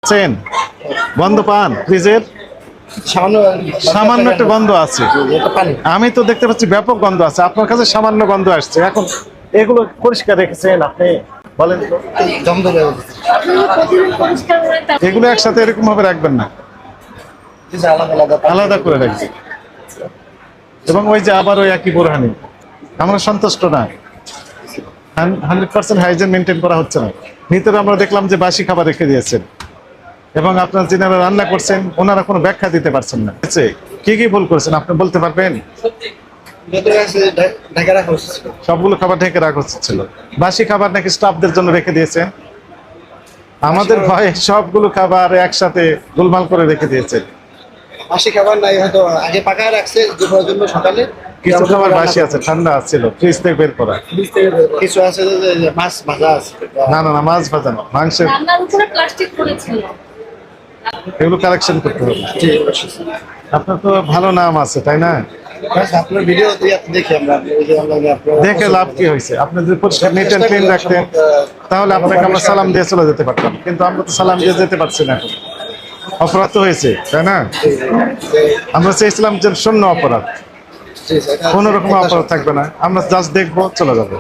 Chain গন্ধ পান ফ্রিজের? সামান্য একটা গন্ধ আছে। আমি তো দেখতে পাচ্ছি ব্যাপক গন্ধ আছে, আপনার কাছে সামান্য গন্ধ আসছে। এখন এগুলো পরিষ্কার রেখেছেন আপনি? বলেন তো, এগুলো একসাথে এরকম ভাবে রাখবেন না, আলাদা করে রাখবেন। এবং ওই যে আবার ওই একই বোরহানি, আমরা সন্তুষ্ট না। 100% হাইজিন মেনটেন করা হচ্ছে না। ভিতরে আমরা দেখলাম যে বাসি খাবার রেখে দিয়েছেন, এবং আপনার যিনারা রান্না করছেন ওনারা কোনো ব্যাখ্যা দিতে পারছেন না। কি কি ভুল করেছেন আপনি বলতে পারবেন? সবগুলো খাবার ঢেকে রাখা উচিত ছিল। বাসি খাবার নাকি স্টাফদের জন্য রেখে দিয়েছেন? আমাদের ভয়ে সবগুলো খাবার একসাথে গোলমাল করে রেখে দিয়েছেন। বাসি খাবার নাই, হয়তো আগে পাকায় রাখছে দুপুরের জন্য, সকালে কিছু খাবার বাসি আছে, ঠান্ডা ছিল, ফ্রিজ থেকে বের করা। কিছু আছে যে মাছ ভাজা আছে। না না না, মাছ ভাজা না, মাংসের রান্নার উপরে প্লাস্টিক পড়েছিল। এগুলো কালেকশন করতে হবে। আপনার তো ভালো নাম আছে, তাই না? আপনার ভিডিও দেখি আমরা, দেখে লাভ কি হয়েছে? আপনি যদি পরিষ্কার নিট এন্ড ক্লিন রাখতেন তাহলে আপনাকে আমরা সালাম দিয়ে চলে যেতে পারতাম, কিন্তু আমরা তো সালাম দিয়ে যেতে পারছি না। এখন অপরাধ তো হয়েছে, তাই না? আমরা চেয়েছিলাম যে শূন্য অপরাধ, কোনো রকম অপরাধ থাকবে না, আমরা জাস্ট দেখবো, চলে যাবো।